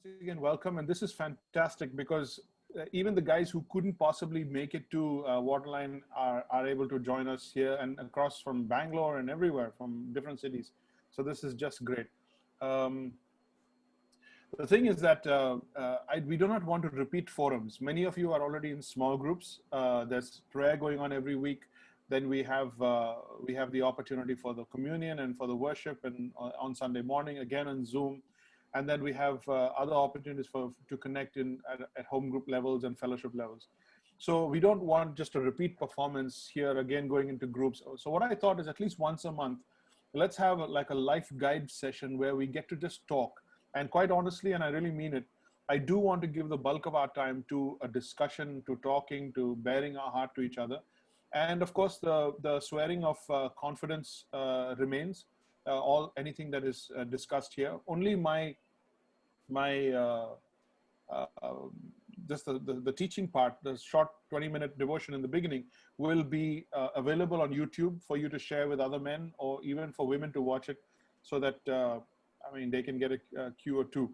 once again, welcome. And this is fantastic because even the guys who couldn't possibly make it to Waterline are able to join us here and across from Bangalore and everywhere from different cities. So this is just great. Um, the thing is that we do not want to repeat forums. Many of you are already in small groups. There's prayer going on every week. Then we have the opportunity for the communion and for the worship and on Sunday morning again on Zoom. And then we have other opportunities to connect at home group levels and fellowship levels. So we don't want just a repeat performance here again going into groups. So what I thought is at least once a month, let's have like a life guide session where we get to just talk. And quite honestly, and I really mean it, I do want to give the bulk of our time to a discussion, to talking, to bearing our heart to each other. And of course, the swearing of confidence remains. Anything that is discussed here. Only just the teaching part, the short 20-minute devotion in the beginning, will be available on YouTube for you to share with other men, or even for women to watch it, so that they can get a cue or two.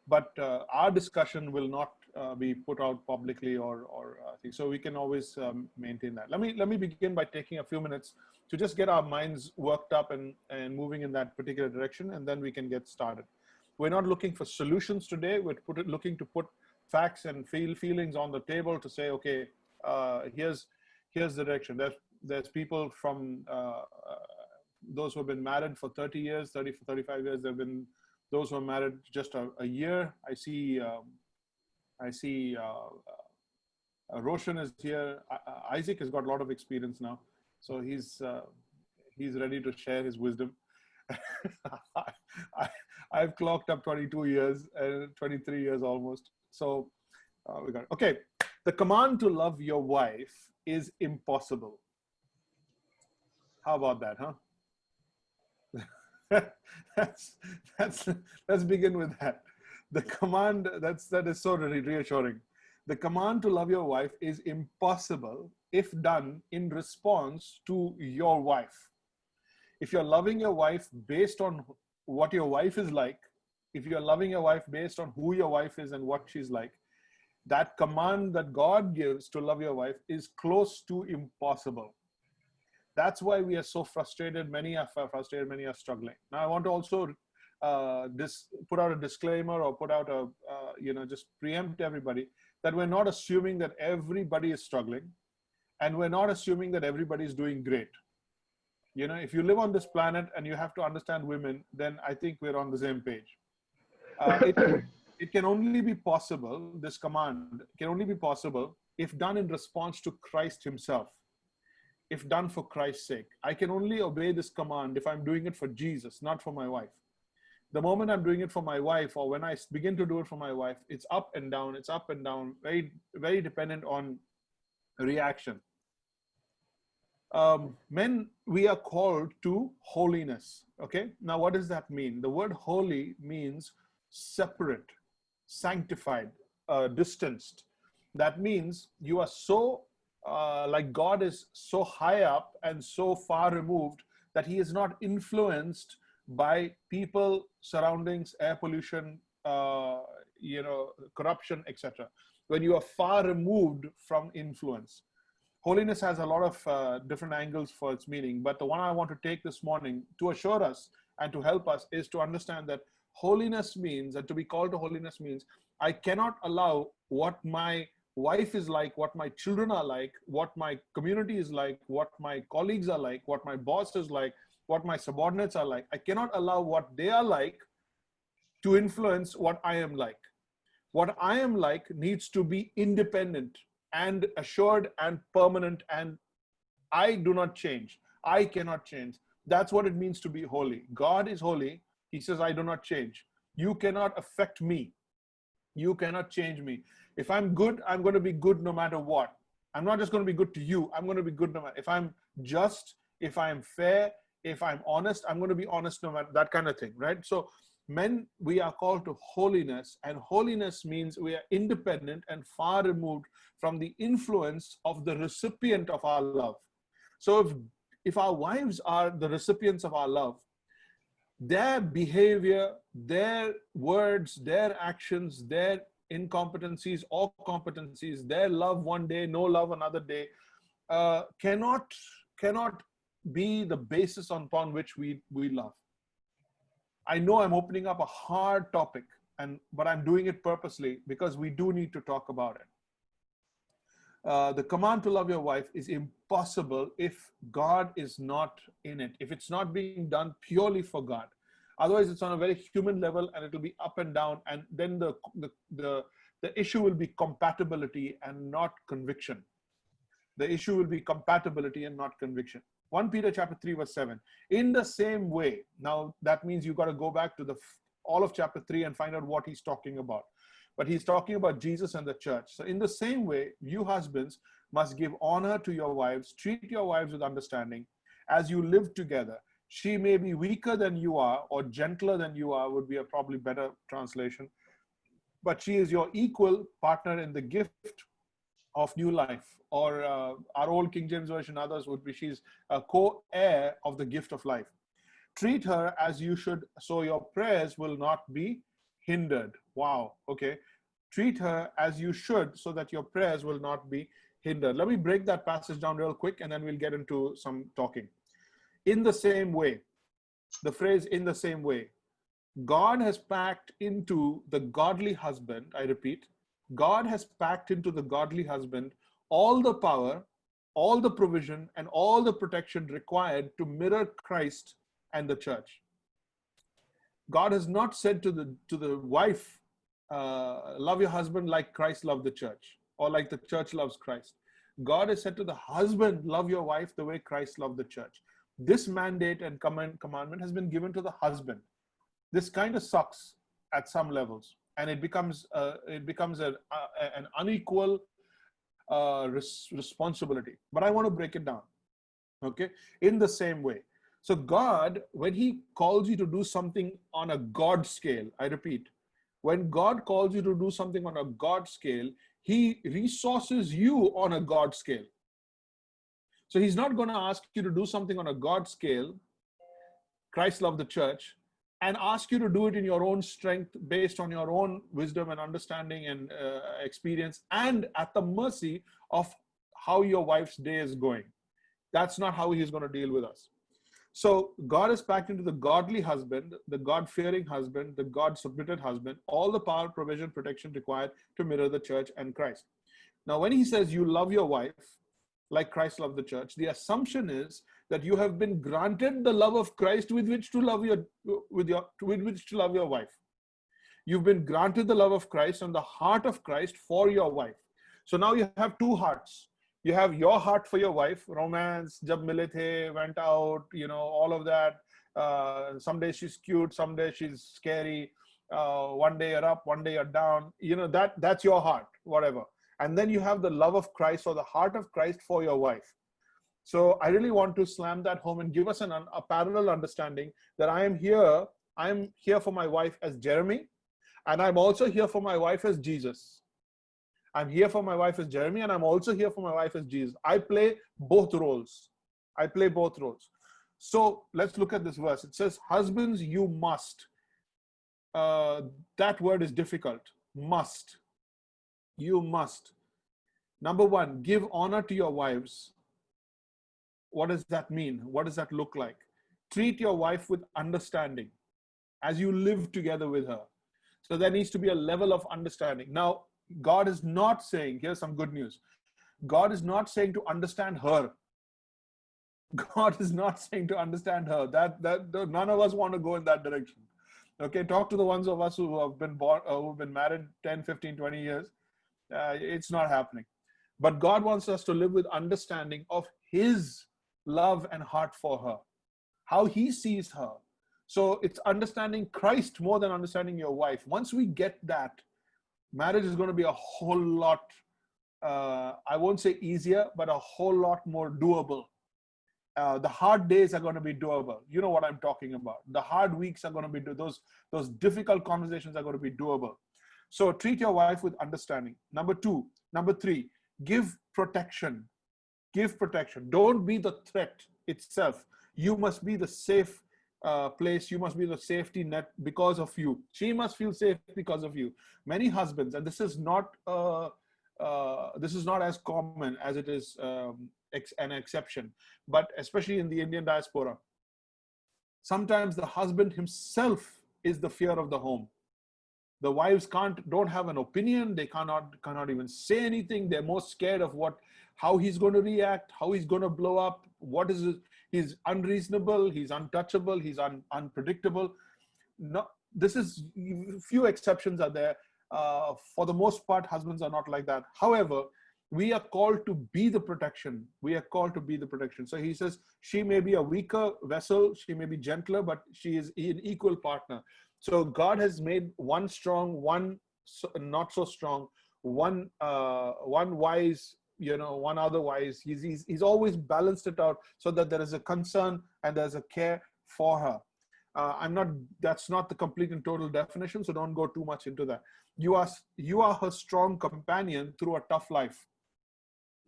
But our discussion will not be put out publicly or so we can always maintain that. Let me begin by taking a few minutes to just get our minds worked up and moving in that particular direction, and then we can get started. We're not looking for solutions today. We're looking to put facts and feelings on the table to say, okay, here's the direction. There's people from those who have been married for 30 years, 35 years. There have been those who are married just a year. I see Roshan is here. Isaac has got a lot of experience now, so he's ready to share his wisdom. I've clocked up 22 years, 23 years almost. So we got it. Okay. The command to love your wife is impossible. How about that, huh? Let's begin with that. The command, that is so reassuring. The command to love your wife is impossible if done in response to your wife. If you're loving your wife based on what your wife is like, if you're loving your wife based on who your wife is and what she's like, that command that God gives to love your wife is close to impossible. That's why we are so frustrated. Many are frustrated, many are struggling. Now, I want to also put out a disclaimer, or put out a, just preempt everybody that we're not assuming that everybody is struggling, and we're not assuming that everybody is doing great. If you live on this planet and you have to understand women, then I think we're on the same page. It can only be possible, this command can only be possible if done in response to Christ himself. If done for Christ's sake. I can only obey this command if I'm doing it for Jesus, not for my wife. The moment I'm doing it for my wife, or when I begin to do it for my wife, it's up and down, very, very dependent on reaction. Men, we are called to holiness. Okay. Now, what does that mean? The word holy means separate, sanctified, distanced. That means you are so like God is so high up and so far removed that he is not influenced by people, surroundings, air pollution, corruption, etc. When you are far removed from influence. Holiness has a lot of different angles for its meaning, but the one I want to take this morning to assure us and to help us is to understand that holiness means, and to be called to holiness means, I cannot allow what my wife is like, what my children are like, what my community is like, what my colleagues are like, what my boss is like, what my subordinates are like. I cannot allow what they are like to influence what I am like. What I am like needs to be independent and assured and permanent, and I do not change. I cannot change. That's what it means to be holy. God is holy. He says, I do not change. You cannot affect me. You cannot change me. If I'm good, I'm going to be good no matter what. I'm not just going to be good to you. I'm going to be good no matter. If I'm just, if I'm fair, if I'm honest, I'm going to be honest no matter, that kind of thing, right? So men, we are called to holiness, and holiness means we are independent and far removed from the influence of the recipient of our love. So if our wives are the recipients of our love, their behavior, their words, their actions, their incompetencies or competencies, their love one day, no love another day, cannot be the basis upon which we love. I know I'm opening up a hard topic, but I'm doing it purposely because we do need to talk about it. The command to love your wife is impossible if God is not in it, if it's not being done purely for God. Otherwise, it's on a very human level and it'll be up and down. And then the issue will be compatibility and not conviction. The issue will be compatibility and not conviction. 1 Peter chapter 3 verse 7. In the same way, now that means you've got to go back to all of chapter 3 and find out what he's talking about. But he's talking about Jesus and the church. So in the same way, you husbands must give honor to your wives, treat your wives with understanding as you live together. She may be weaker than you are, or gentler than you are, would be a probably better translation. But she is your equal partner in the gift of new life. Or our old King James Version, others would be, she's a co-heir of the gift of life. Treat her as you should, so your prayers will not be hindered. Wow. Okay. Treat her as you should, so that your prayers will not be hindered. Let me break that passage down real quick, and then we'll get into some talking. In the same way, the phrase "in the same way," God has packed into the godly husband, I repeat, God has packed into the godly husband all the power, all the provision, and all the protection required to mirror Christ and the church. God has not said to the wife, love your husband like Christ loved the church, or like the church loves Christ. God has said to the husband, love your wife the way Christ loved the church. This mandate and commandment has been given to the husband. This kind of sucks at some levels, and it becomes an unequal responsibility. But I want to break it down. Okay, in the same way. So God, when he calls you to do something on a God scale, I repeat, when God calls you to do something on a God scale, he resources you on a God scale. So he's not going to ask you to do something on a God scale, Christ loved the church, and ask you to do it in your own strength, based on your own wisdom and understanding and experience, and at the mercy of how your wife's day is going. That's not how he's going to deal with us. So God is packed into the godly husband, the God-fearing husband, the God-submitted husband, all the power, provision, protection required to mirror the church and Christ. Now, when he says you love your wife like Christ loved the church, the assumption is that you have been granted the love of Christ with which to love your wife. You've been granted the love of Christ and the heart of Christ for your wife. So now you have two hearts. You have your heart for your wife, romance, jab mile the, went out, all of that. Someday she's cute, someday she's scary. One day you're up, one day you're down. That's your heart, whatever. And then you have the love of Christ or the heart of Christ for your wife. So I really want to slam that home and give us a parallel understanding that I'm here for my wife as Jeremy, and I'm also here for my wife as Jesus. I'm here for my wife as Jeremy, and I'm also here for my wife as Jesus. I play both roles. So let's look at this verse. It says, husbands, you must. That word is difficult. Must. You must. Number one, give honor to your wives. What does that mean? What does that look like? Treat your wife with understanding as you live together with her. So there needs to be a level of understanding. Now, God is not saying, here's some good news. God is not saying to understand her. God is not saying to understand her. That none of us want to go in that direction. Okay, talk to the ones of us who have been who've been married 10, 15, 20 years. It's not happening. But God wants us to live with understanding of his love and heart for her, how he sees her. So it's understanding Christ more than understanding your wife. Once we get that, marriage is going to be a whole lot, I won't say easier, but a whole lot more doable. The hard days are going to be doable. You know what I'm talking about. The hard weeks are going to be those difficult conversations are going to be doable. So treat your wife with understanding. Number three, give protection. Give protection. Don't be the threat itself. You must be the safe place. You must be the safety net because of you. She must feel safe because of you. Many husbands, and this is not as common as it is an exception, but especially in the Indian diaspora, sometimes the husband himself is the fear of the home. The wives don't have an opinion. They cannot even say anything. They're more scared of how he's going to react, how he's going to blow up. He's unreasonable. He's untouchable. He's unpredictable. No, few exceptions are there. For the most part, husbands are not like that. However, we are called to be the protection. We are called to be the protection. So he says, she may be a weaker vessel. She may be gentler, but she is an equal partner. So God has made one strong, one not so strong, one wise, one otherwise. He's always balanced it out so that there is a concern and there's a care for her. That's not the complete and total definition, so don't go too much into that. You are her strong companion through a tough life.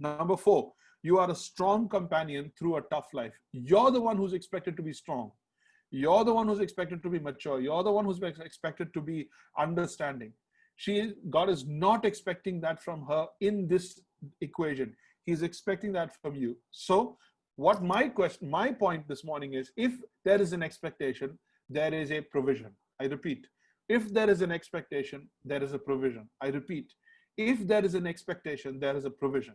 Number 4, you are a strong companion through a tough life. You're the one who's expected to be strong. You're the one who's expected to be mature. You're the one who's expected to be understanding. God is not expecting that from her in this equation. He's expecting that from you. So what my point this morning is, if there is an expectation, there is a provision. I repeat, if there is an expectation, there is a provision. I repeat, if there is an expectation, there is a provision.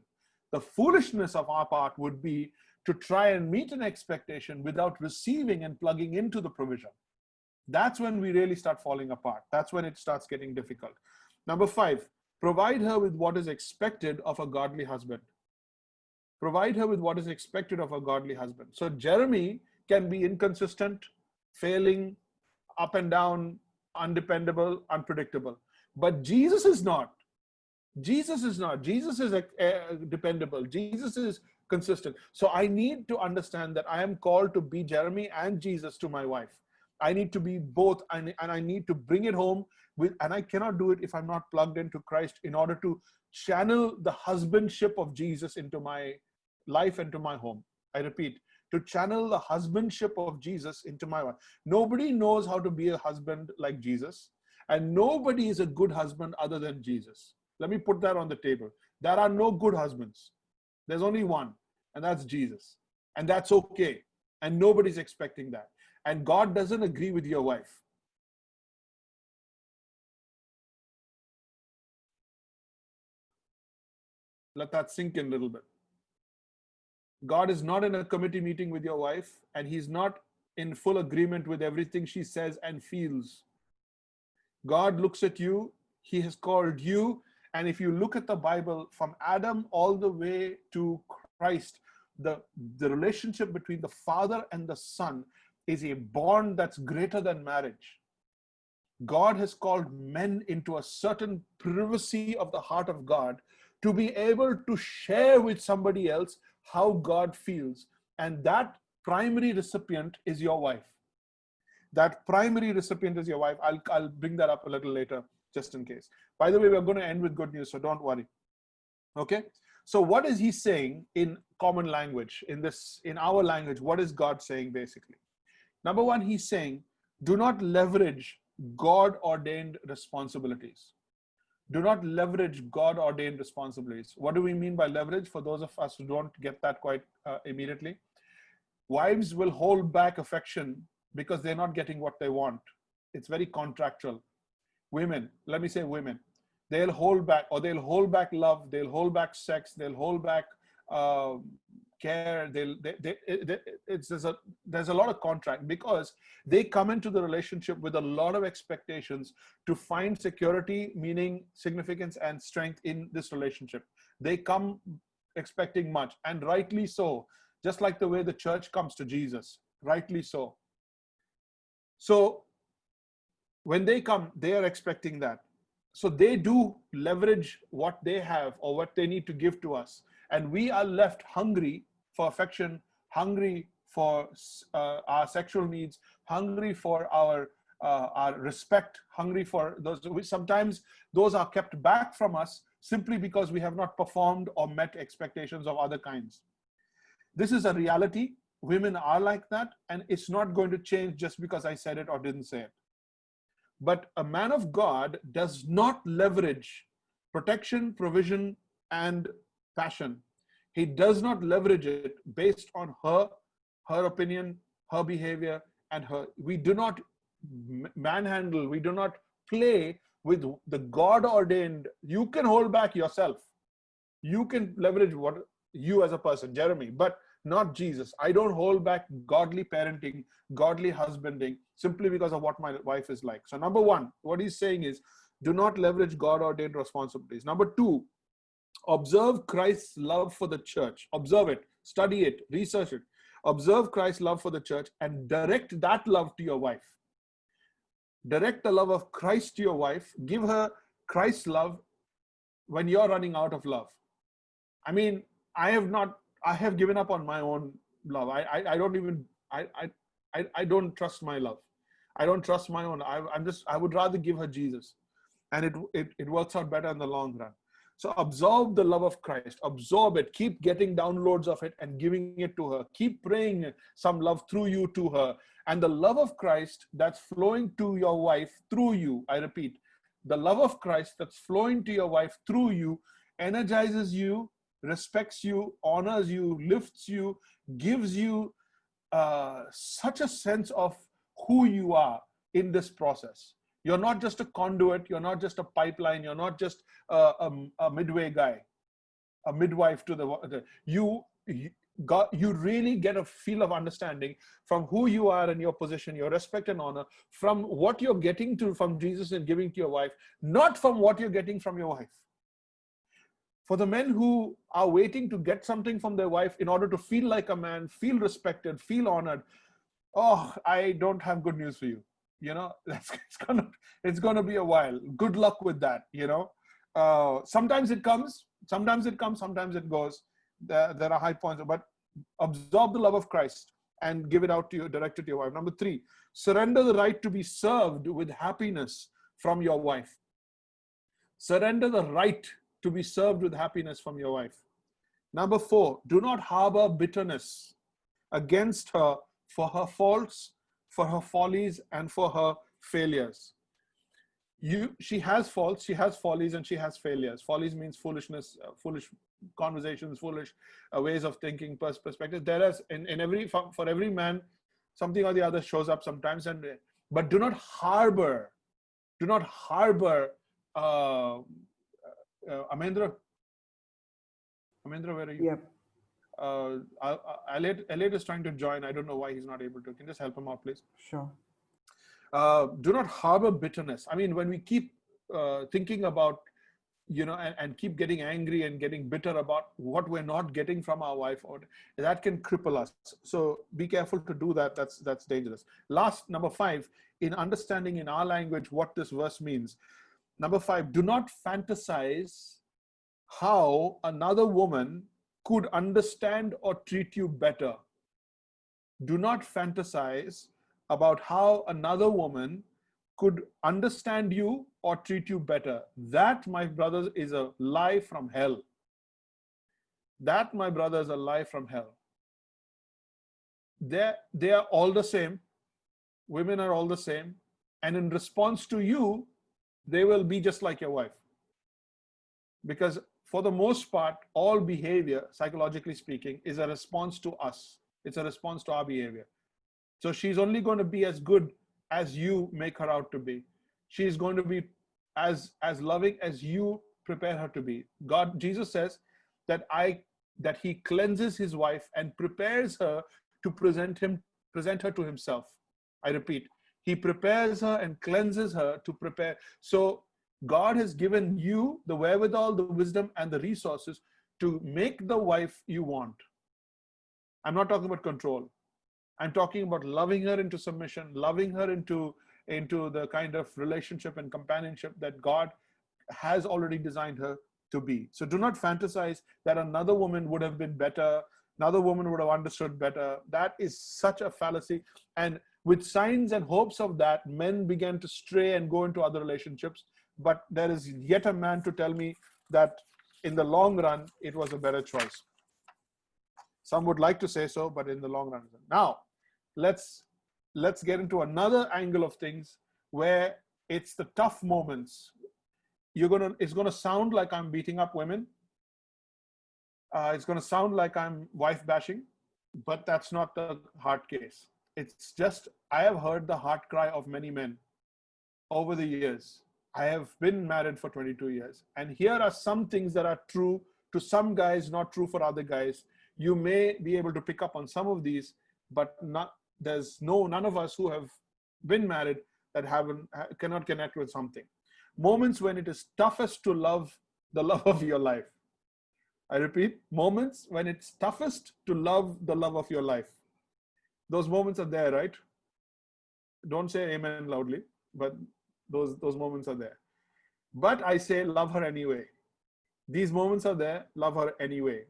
The foolishness of our part would be to try and meet an expectation without receiving and plugging into the provision. That's when we really start falling apart. That's when it starts getting difficult. Number 5, provide her with what is expected of a godly husband. Provide her with what is expected of a godly husband. So Jeremy can be inconsistent, failing, up and down, undependable, unpredictable. But Jesus is not. Jesus is not. Jesus is dependable. Jesus is consistent. So I need to understand that I am called to be Jeremy and Jesus to my wife. I need to be both, and I need to bring it home and I cannot do it if I'm not plugged into Christ in order to channel the husbandship of Jesus into my life and to my home. I repeat, to channel the husbandship of Jesus into my life. Nobody knows how to be a husband like Jesus, and nobody is a good husband other than Jesus. Let me put that on the table. There are no good husbands. There's only one, and that's Jesus. And that's okay. And nobody's expecting that. And God doesn't agree with your wife. Let that sink in a little bit. God is not in a committee meeting with your wife, and he's not in full agreement with everything she says and feels. God looks at you. He has called you. And if you look at the Bible, from Adam all the way to Christ, the relationship between the Father and the Son is a bond that's greater than marriage. God has called men into a certain privacy of the heart of God to be able to share with somebody else how God feels. And that primary recipient is your wife. That primary recipient is your wife. I'll bring that up a little later, just in case. By the way, we're going to end with good news, so don't worry. Okay? So what is he saying in common language, in our language? What is God saying basically? Number 1, he's saying, do not leverage God-ordained responsibilities. Do not leverage God-ordained responsibilities. What do we mean by leverage? For those of us who don't get that quite immediately, wives will hold back affection because they're not getting what they want. It's very contractual. Women, let me say women, they'll hold back, or they'll hold back love, they'll hold back sex, they'll hold back care. There's a lot of contract because they come into the relationship with a lot of expectations to find security, meaning, significance, and strength in this relationship. They come expecting much, and rightly so, just like the way the church comes to Jesus, rightly so. So when they come, they are expecting that. So they do leverage what they have or what they need to give to us. And we are left hungry for affection, hungry for our sexual needs, hungry for our respect, hungry for those. Sometimes those are kept back from us simply because we have not performed or met expectations of other kinds. This is a reality. women are like that, and it's not going to change just because I said it or didn't say it. But a man of God does not leverage protection, provision, and passion. He does not leverage it based on her opinion, her behavior, and her. We do not manhandle, we do not play with the God ordained. You can hold back yourself. You can leverage what you as a person, Jeremy, but not Jesus. I don't hold back godly parenting, godly husbanding, simply because of what my wife is like. So number one, what he's saying is, do not leverage God ordained responsibilities. Number two, observe Christ's love for the church. Observe it, study it, research it. Observe Christ's love for the church and direct that love to your wife. Direct the love of Christ to your wife. Give her Christ's love when you're running out of love. I mean, I have given up on my own love. I don't trust my love. I don't trust my own. I would rather give her Jesus. And it works out better in the long run. So absorb the love of Christ, absorb it, keep getting downloads of it and giving it to her. Keep praying some love through you to her. And the love of Christ that's flowing to your wife through you, I repeat, the love of Christ that's flowing to your wife through you energizes you, respects you, honors you, lifts you, gives you such a sense of who you are in this process. You're not just a conduit, you're not just a pipeline, you're not just a midway guy, a midwife to you really get a feel of understanding from who you are and your position, your respect and honor, from what you're getting from Jesus and giving to your wife, not from what you're getting from your wife. For the men who are waiting to get something from their wife in order to feel like a man, feel respected, feel honored, oh, I don't have good news for you. You know, it's gonna be a while. Good luck with that. You know, sometimes it comes, sometimes it goes. There are high points, but absorb the love of Christ and give it out to you, direct it to your wife. Number three, surrender the right to be served with happiness from your wife. Surrender the right to be served with happiness from your wife. Number four, do not harbor bitterness against her for her faults, for her follies, and for her failures. She has faults, she has follies, and she has failures. Follies means foolishness, foolish conversations, foolish ways of thinking, perspectives. There is for every man, something or the other shows up sometimes, but do not harbor. Amendra, where are you? Yep. Elliot is trying to join. I don't know why he's not able to. Can you just help him out, please? Sure. Do not harbor bitterness. I mean, when we keep thinking about, you know, and keep getting angry and getting bitter about what we're not getting from our wife, or that can cripple us. So be careful to do that. That's dangerous. Last, number five, in understanding in our language what this verse means. Number five, do not fantasize how another woman could understand or treat you better. Do not fantasize about how another woman could understand you or treat you better. That, my brothers, is a lie from hell. That, my brother, is a lie from hell. They are all the same. Women are all the same. And in response to you, they will be just like your wife. Because for the most part, all behavior, psychologically speaking, is a response to us. It's a response to our behavior. So she's only going to be as good as you make her out to be. She's going to be as loving as you prepare her to be. Jesus says that he cleanses his wife and prepares her to present her to himself. I repeat, he prepares her and cleanses her to prepare. So God has given you the wherewithal, the wisdom, and the resources to make the wife you want. I'm not talking about control. I'm talking about loving her into submission, loving her into the kind of relationship and companionship that God has already designed her to be. So do not fantasize that another woman would have been better, another woman would have understood better. That is such a fallacy. And with signs and hopes of that, men began to stray and go into other relationships. But there is yet a man to tell me that in the long run, it was a better choice. Some would like to say so, but in the long run. Now, let's get into another angle of things where it's the tough moments. It's gonna sound like I'm beating up women. It's gonna sound like I'm wife bashing, but that's not the hard case. It's just I have heard the heart cry of many men over the years. I have been married for 22 years, and here are some things that are true to some guys, not true for other guys. You may be able to pick up on some of these, but none of us who have been married that cannot connect with something. Moments when it is toughest to love the love of your life. I repeat, moments when it's toughest to love the love of your life. Those moments are there, right? Don't say amen loudly, but those moments are there. But I say, love her anyway. These moments are there, love her anyway.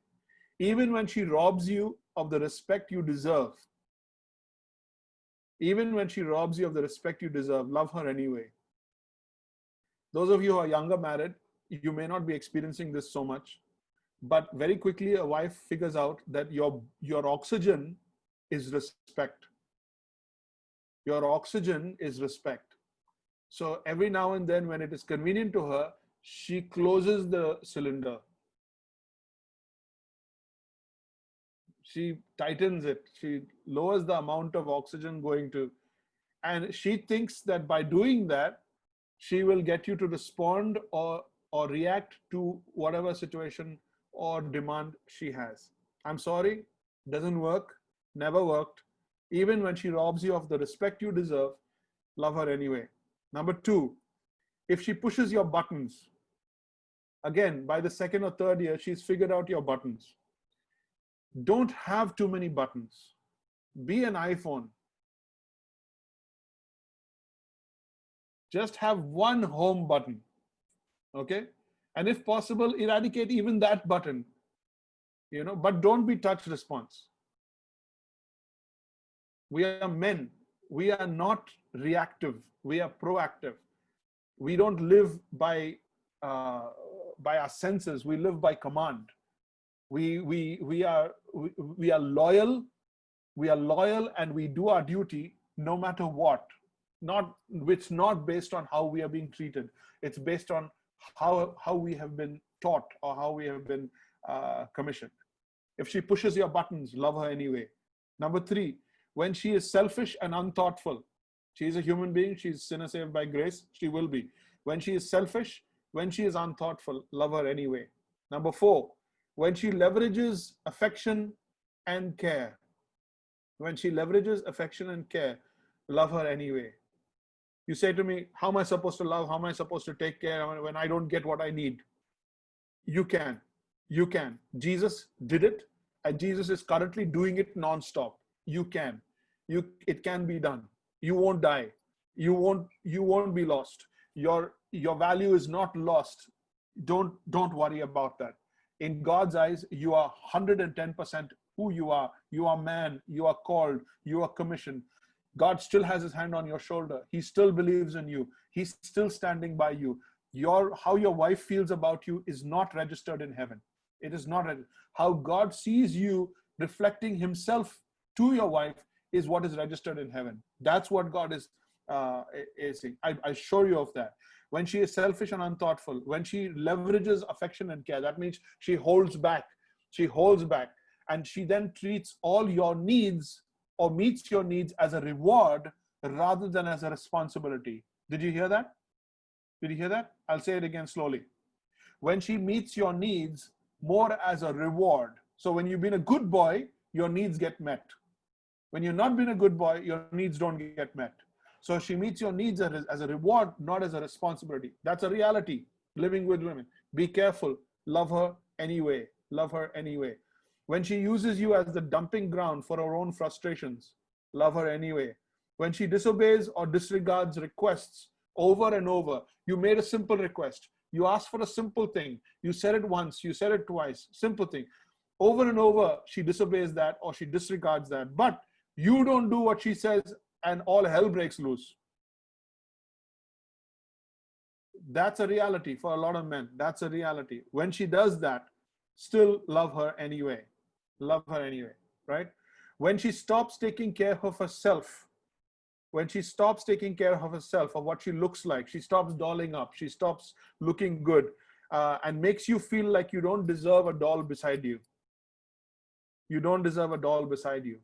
Even when she robs you of the respect you deserve. Even when she robs you of the respect you deserve, love her anyway. Those of you who are younger married, you may not be experiencing this so much, but very quickly a wife figures out that your oxygen is respect. Your oxygen is respect. So every now and then when it is convenient to her, she closes the cylinder. She tightens it. She lowers the amount of oxygen going to, and she thinks that by doing that, she will get you to respond or react to whatever situation or demand she has. I'm sorry, doesn't work, never worked. Even when she robs you of the respect you deserve, love her anyway. Number two, if she pushes your buttons, again, by the second or third year, she's figured out your buttons. Don't have too many buttons. Be an iPhone. Just have one home button, okay? And if possible, eradicate even that button, but don't be touch response. We are men. We are not reactive. We are proactive. We don't live by our senses. We live by command. We are loyal. We are loyal, and we do our duty no matter what. It's not based on how we are being treated. It's based on how we have been taught or how we have been commissioned. If she pushes your buttons, love her anyway. Number three, when she is selfish and unthoughtful, she is a human being. She's sinner saved by grace. She will be. When she is selfish, when she is unthoughtful, love her anyway. Number four, when she leverages affection and care. When she leverages affection and care, love her anyway. You say to me, how am I supposed to love? How am I supposed to take care when I don't get what I need? You can. You can. Jesus did it, and Jesus is currently doing it non-stop. You can. It can be done. You won't die. You won't be lost. Your value is not lost. Don't worry about that. In God's eyes, you are 110% who you are. You are man. You are called. You are commissioned. God still has his hand on your shoulder. He still believes in you. He's still standing by you. How your wife feels about you is not registered in heaven. It is not. How God sees you reflecting himself to your wife is what is registered in heaven. That's what God is saying. I assure you of that. When she is selfish and unthoughtful, when she leverages affection and care, that means she holds back. She holds back. And she then treats all your needs or meets your needs as a reward rather than as a responsibility. Did you hear that? Did you hear that? I'll say it again slowly. When she meets your needs more as a reward. So when you've been a good boy, your needs get met. When you've not been a good boy, your needs don't get met. So she meets your needs as a reward, not as a responsibility. That's a reality, living with women. Be careful. Love her anyway. Love her anyway. When she uses you as the dumping ground for her own frustrations, love her anyway. When she disobeys or disregards requests over and over, you made a simple request. You asked for a simple thing. You said it once, you said it twice, simple thing. Over and over, she disobeys that or she disregards that. But you don't do what she says and all hell breaks loose. That's a reality for a lot of men. That's a reality. When she does that, still love her anyway. Love her anyway, right? When she stops taking care of herself, when she stops taking care of herself, of what she looks like, she stops dolling up, she stops looking good, and makes you feel like you don't deserve a doll beside you. You don't deserve a doll beside you.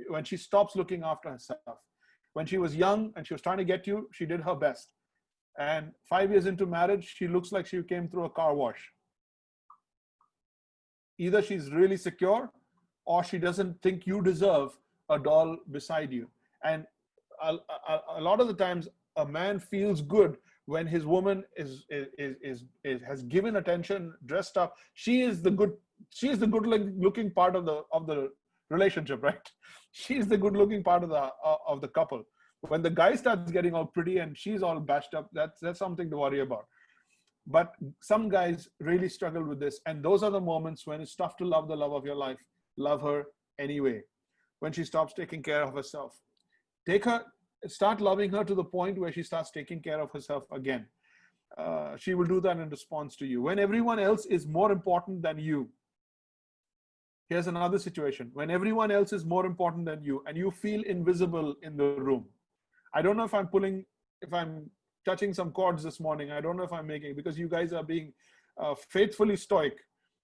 When she stops looking after herself. When she was young and she was trying to get you, she did her best. And 5 years into marriage, she looks like she came through a car wash. Either she's really secure or she doesn't think you deserve a doll beside you. And a lot of the times, a man feels good when his woman has given attention, dressed up. She is the good looking part of the relationship, right? She's the good looking part of the couple. When the guy starts getting all pretty and she's all bashed up, that's something to worry about. But some guys really struggle with this, and those are the moments when it's tough to love the love of your life. Love her anyway. When she stops taking care of herself, start loving her to the point where she starts taking care of herself again. She will do that in response to you. When everyone else is more important than you, here's another situation. When everyone else is more important than you and you feel invisible in the room. I don't know if I'm touching some chords this morning. I don't know if I'm making, because you guys are being faithfully stoic,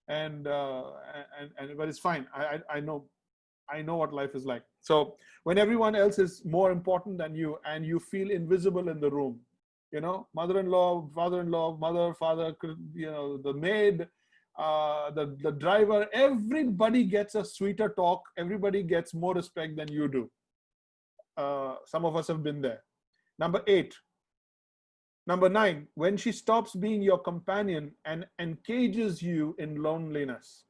and but it's fine. I know what life is like. So when everyone else is more important than you and you feel invisible in the room, mother-in-law, father-in-law, mother, father, the maid, the driver, everybody gets a sweeter talk. Everybody gets more respect than you do. Some of us have been there. Number 9, when she stops being your companion and encages you in loneliness.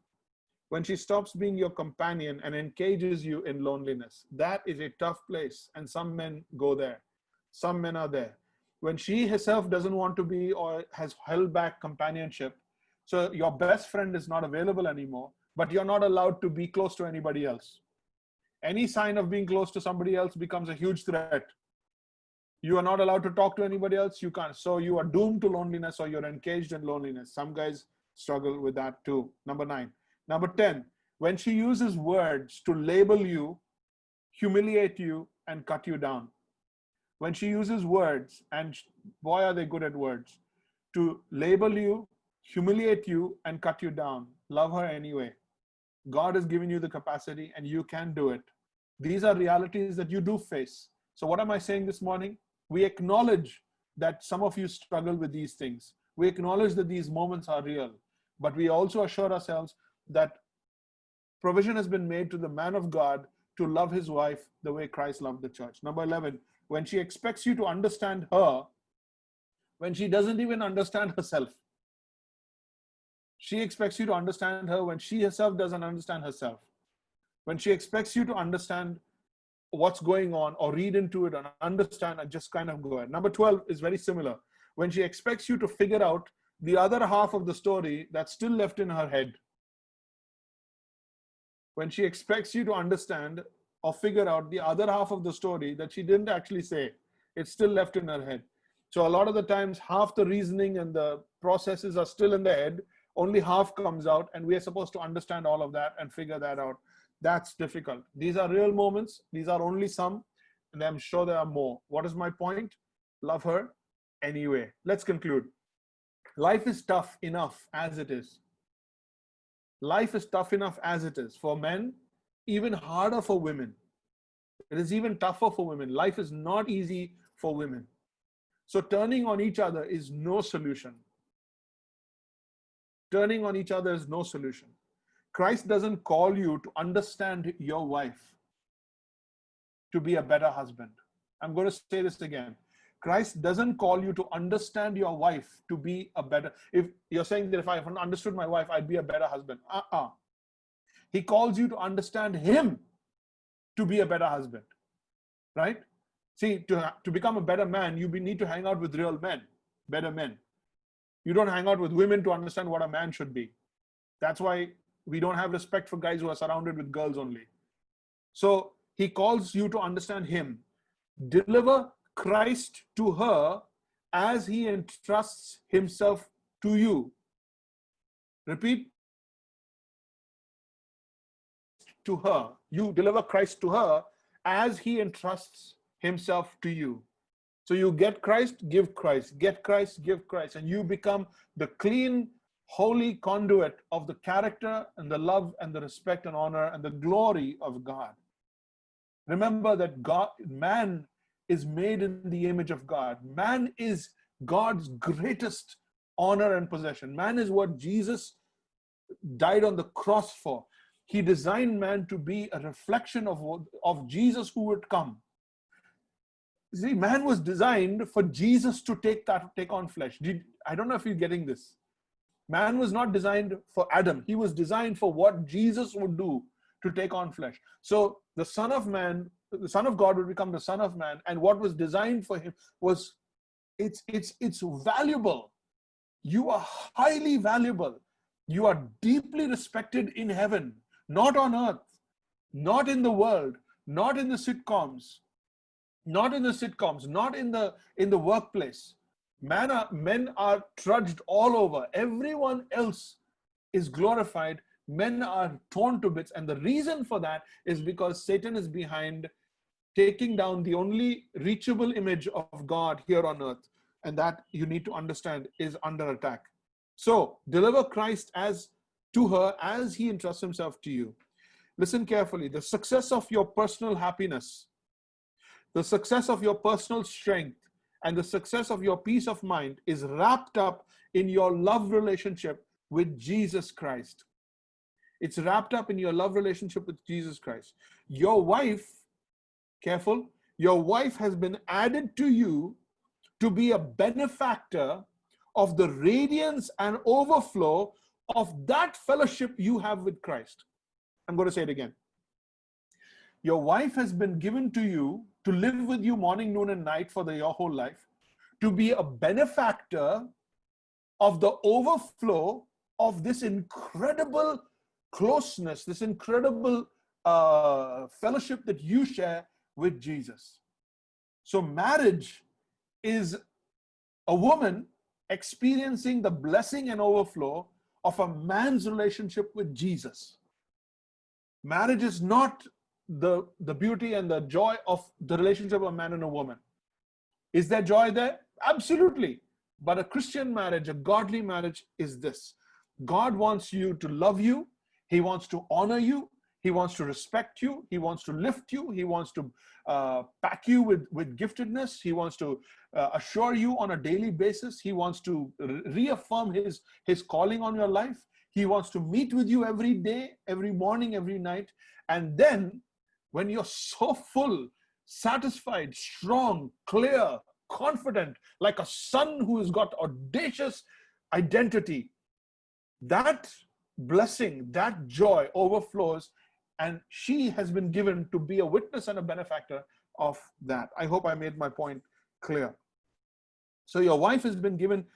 When she stops being your companion and encages you in loneliness, that is a tough place. And some men go there. Some men are there. When she herself doesn't want to be, or has held back companionship, so your best friend is not available anymore, but you're not allowed to be close to anybody else. Any sign of being close to somebody else becomes a huge threat. You are not allowed to talk to anybody else. You can't. So you are doomed to loneliness, or you're engaged in loneliness. Some guys struggle with that too. Number 9. Number 10, when she uses words to label you, humiliate you, and cut you down. When she uses words, and boy, are they good at words, to label you, humiliate you, and cut you down. Love her anyway. God has given you the capacity and you can do it. These are realities that you do face. So what am I saying this morning? We acknowledge that some of you struggle with these things. We acknowledge that these moments are real, but we also assure ourselves that provision has been made to the man of God to love his wife the way Christ loved the church. Number 11, when she expects you to understand her, when she doesn't even understand herself. She expects you to understand her when she herself doesn't understand herself. When she expects you to understand what's going on, or read into it and understand and just kind of go ahead. Number 12 is very similar. When she expects you to figure out the other half of the story that's still left in her head. When she expects you to understand or figure out the other half of the story that she didn't actually say, it's still left in her head. So a lot of the times, half the reasoning and the processes are still in the head, only half comes out, and we are supposed to understand all of that and figure that out. That's difficult. These are real moments. These are only some, and I'm sure there are more. What is my point? Love her anyway. Let's conclude. Life is tough enough as it is. Life is tough enough as it is. For men, even harder for women. It is even tougher for women. Life is not easy for women. So turning on each other is no solution. Turning on each other is no solution. Christ doesn't call you to understand your wife to be a better husband. I'm going to say this again. Christ doesn't call you to understand your wife to be a better. If you're saying that if I understood my wife, I'd be a better husband. He calls you to understand him to be a better husband. Right? See, to become a better man, you need to hang out with real men, better men. You don't hang out with women to understand what a man should be. That's why we don't have respect for guys who are surrounded with girls only. So he calls you to understand him. Deliver Christ to her as he entrusts himself to you. Repeat. to her. You deliver Christ to her as he entrusts himself to you. So you get Christ, give Christ, get Christ, give Christ, and you become the clean, holy conduit of the character and the love and the respect and honor and the glory of God. Remember that man is made in the image of God. Man is God's greatest honor and possession. Man is what Jesus died on the cross for. He designed man to be a reflection of Jesus who would come. See, man was designed for Jesus to take on flesh. I don't know if you're getting this. Man was not designed for Adam. He was designed for what Jesus would do to take on flesh. So the Son of Man, the Son of God would become the Son of Man, and what was designed for him was, it's valuable. You are highly valuable. You are deeply respected in heaven, not on earth, not in the world, not in the sitcoms, not in the workplace. Men are trudged all over. Everyone else is glorified. Men are torn to bits. And the reason for that is because Satan is behind taking down the only reachable image of God here on earth. And that, you need to understand, is under attack. So deliver Christ to her as he entrusts himself to you. Listen carefully. The success of your personal happiness, the success of your personal strength, and the success of your peace of mind is wrapped up in your love relationship with Jesus Christ. It's wrapped up in your love relationship with Jesus Christ. Your wife, careful, your wife has been added to you to be a benefactor of the radiance and overflow of that fellowship you have with Christ. I'm going to say it again. Your wife has been given to you to live with you morning, noon, and night for your whole life, to be a benefactor of the overflow of this incredible closeness, this incredible fellowship that you share with Jesus. So marriage is a woman experiencing the blessing and overflow of a man's relationship with Jesus. Marriage is not the beauty and the joy of the relationship of a man and a woman. Is there joy there? Absolutely. But a Christian marriage, a godly marriage, is this. God wants you to love you. He wants to honor you. He wants to respect you. He wants to lift you. He wants to pack you with giftedness. He wants to assure you on a daily basis. He wants to reaffirm his calling on your life. He wants to meet with you every day, every morning, every night. And then when you're so full, satisfied, strong, clear, confident, like a son who has got audacious identity, that blessing, that joy overflows, and she has been given to be a witness and a benefactor of that. I hope I made my point clear. So your wife has been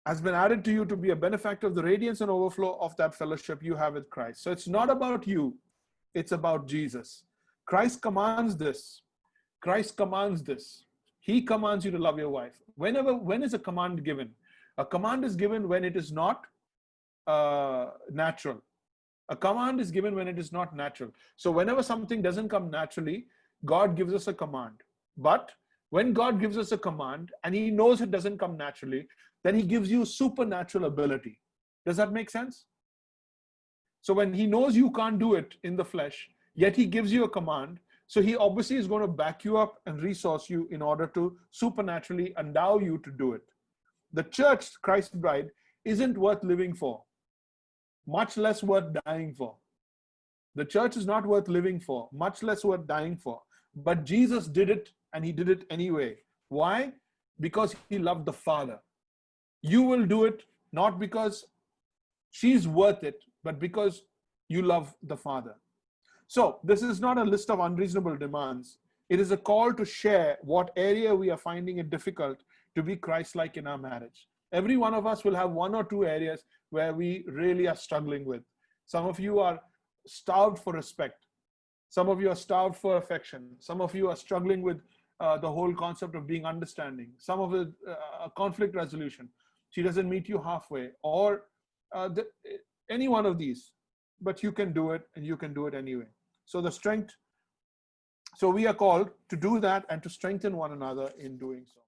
added to you to be a benefactor of the radiance and overflow of that fellowship you have with Christ. So it's not about you, it's about Jesus. Christ commands this. Christ commands this. He commands you to love your wife. When is a command given? A command is given when it is not natural. A command is given when it is not natural. So whenever something doesn't come naturally, God gives us a command. But when God gives us a command and he knows it doesn't come naturally, then he gives you supernatural ability. Does that make sense? So when he knows you can't do it in the flesh, yet he gives you a command, so he obviously is going to back you up and resource you in order to supernaturally endow you to do it. The church, Christ's bride, isn't worth living for, much less worth dying for. The church is not worth living for, much less worth dying for. But Jesus did it, and he did it anyway. Why? Because he loved the Father. You will do it not because she's worth it, but because you love the Father. So this is not a list of unreasonable demands. It is a call to share what area we are finding it difficult to be Christ-like in our marriage. Every one of us will have one or two areas where we really are struggling with. Some of you are starved for respect. Some of you are starved for affection. Some of you are struggling with the whole concept of being understanding. Some of it, conflict resolution. She doesn't meet you halfway, or any one of these. But you can do it, and you can do it anyway. So the strength, so we are called to do that and to strengthen one another in doing so.